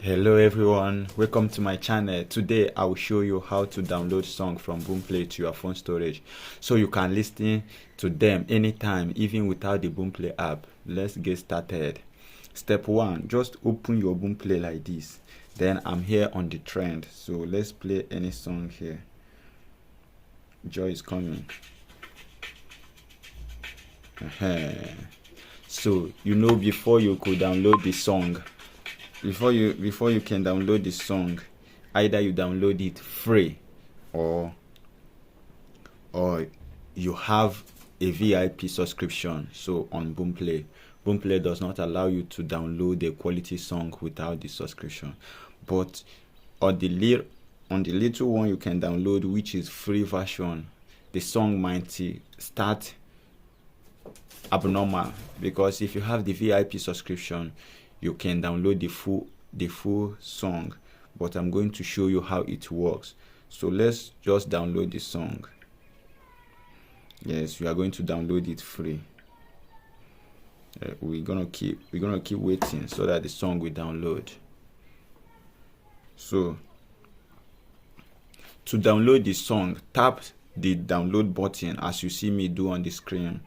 Hello everyone, welcome to my channel. Today I will show you how to download songs from Boomplay to your phone storage so you can listen to them anytime even without the Boomplay app. Let's get started. Step 1, just open your Boomplay like this. Then I'm here on the trend, so let's play any song here. Joy is coming. So before you could download the song, before you can download the song, either you download it free or you have a VIP subscription. So on Boomplay does not allow you to download a quality song without the subscription, but on the little one you can download, which is free version, the song might start abnormal, because if you have the VIP subscription you can download the full song, but I'm going to show you how it works. So let's just download the song. Yes, we are going to download it free. We're gonna keep waiting so that the song will download. So to download the song, tap the download button as you see me do on the screen.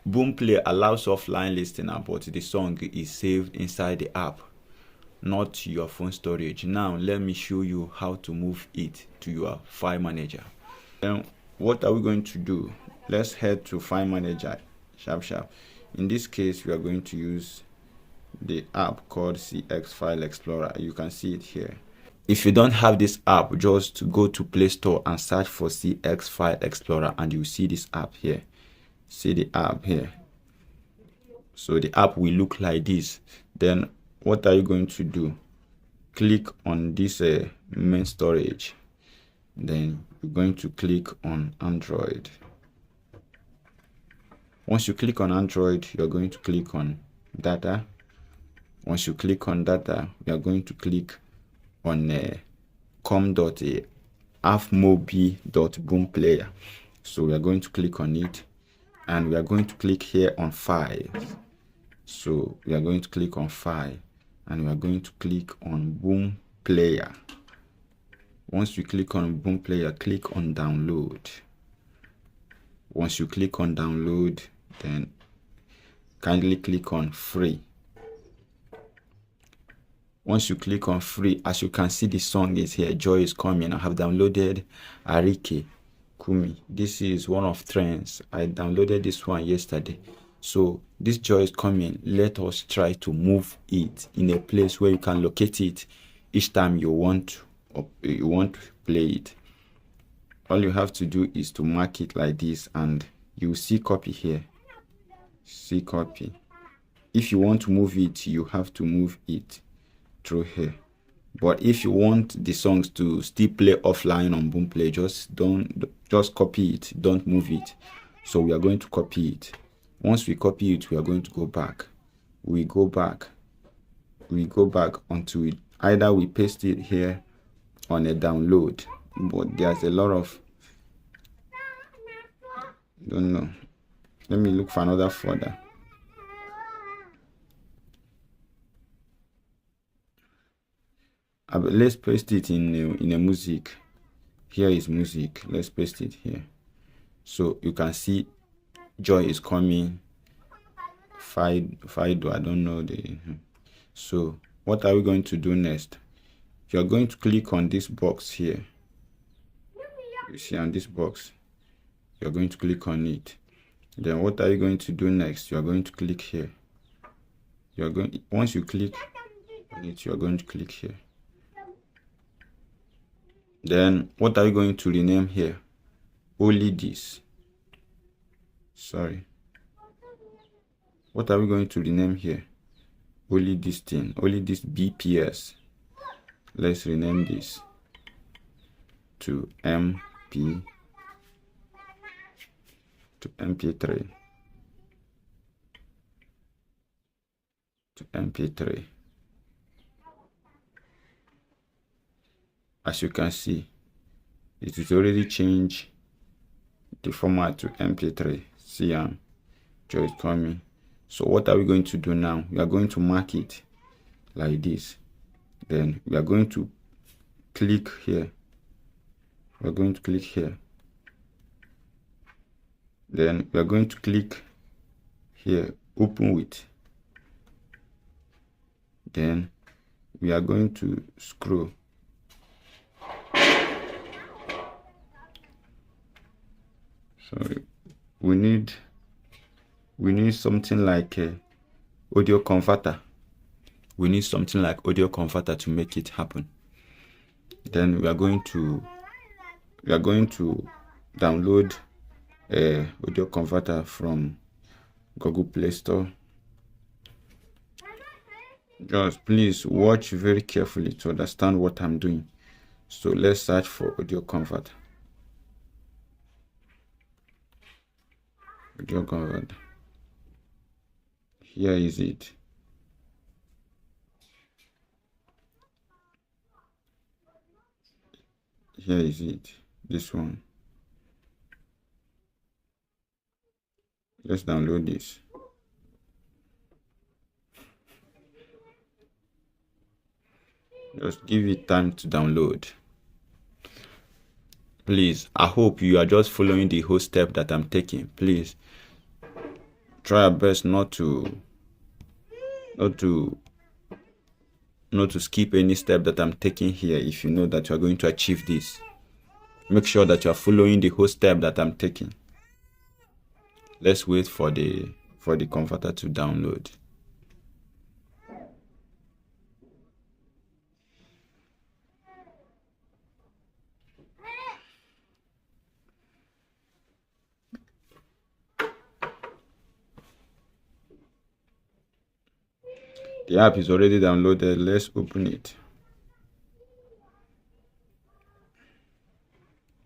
Boomplay allows offline listening, but the song is saved inside the app, not your phone storage. Now let me show you how to move it to your file manager. Then what are we going to do? Let's head to file manager sharp. In this case we are going to use the app called CX File Explorer. You can see it here. If you don't have this app, just go to Play Store and search for CX File Explorer and you see this app here. See the app here. So the app will look like this. Then what are you going to do? Click on this main storage. Then you're going to click on Android. Once you click on Android, you're going to click on data. Once you click on data, we are going to click on com.afmobi.boomplayer. So we are going to click on it, and we are going to click here on File. So we are going to click on File, and we are going to click on Boomplayer. Once you click on Boomplayer, click on Download. Once you click on Download, then kindly click on Free. Once you click on Free, as you can see, the song is here. Joy is Coming. I have downloaded Arike Kumi. This is one of trends. I downloaded this one yesterday. So this Joy is Coming. Let us try to move it in a place where you can locate it each time you want to play it. All you have to do is to mark it like this, and you see copy here. See copy. If you want to move it, you have to move it through here. But if you want the songs to still play offline on Boomplay, just copy it, don't move it. So we are going to copy it. Once we copy it, we are going to go back. We go back until either we paste it here on a download, but there's a lot of, don't know. Let me look for another folder. Let's paste it in a music. Here is music. Let's paste it here. So you can see Joy is Coming. Fido, I don't know the. So what are we going to do next? You are going to click on this box here. You see on this box. You are going to click on it. Then what are you going to do next? You are going to click here. Once you click on it, you are going to click here. Then what are you going to rename here? Only this. Sorry. What are we going to rename here? Only this thing. Only this BPS. Let's rename this to MP3. To MP3. As you can see, it is already changed the format to MP3. See, Joy is Coming. So what are we going to do now? We are going to mark it like this. Then we are going to click here. We're going to click here. Then we are going to click here, open with. Then we are going to scroll. So we need something like a audio converter. We need something like audio converter to make it happen. Then we are going to download a audio converter from Google Play Store. Just please watch very carefully to understand what I'm doing. So let's search for audio converter. Audio converter. Here is it. Here is it. This one. Let's download this. Just give it time to download. Please, I hope you are just following the whole step that I'm taking. Please try your best not to skip any step that I'm taking here. If you know that you are going to achieve this, make sure that you are following the whole step that I'm taking. Let's wait for the converter to download. The app is already downloaded. Let's open it.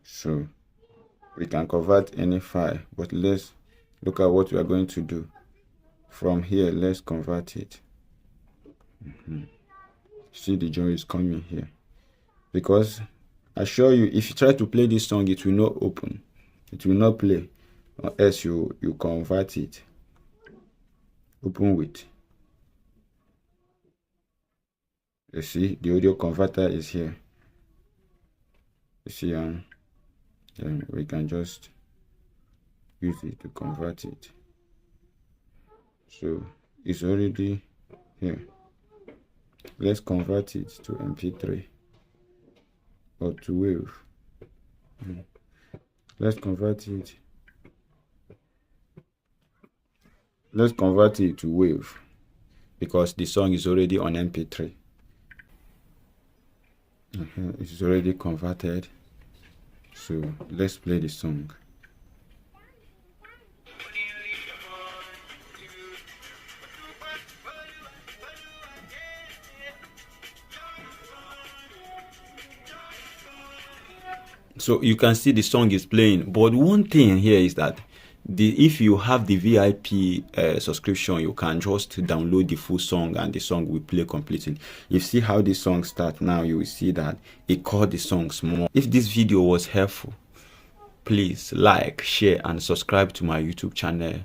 So we can convert any file, but let's look at what we are going to do. From here, let's convert it. See, the joy is coming here. Because I assure you, if you try to play this song, it will not open. It will not play. Unless you convert it. Open with. You see, the audio converter is here. You see, then we can just use it to convert it. So it's already here. Let's convert it to MP3 or to WAV. Let's convert it. Let's convert it to WAV because the song is already on MP3. It's already converted. So let's play the song. So you can see the song is playing, but one thing here is that if you have the VIP subscription, you can just download the full song and the song will play completely. You see how the song starts now, you will see that it called the songs more. If this video was helpful, please like, share and subscribe to my YouTube channel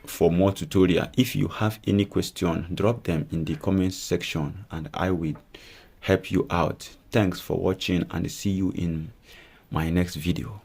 for more tutorial. If you have any question, drop them in the comments section and I will help you out. Thanks for watching and see you in my next video.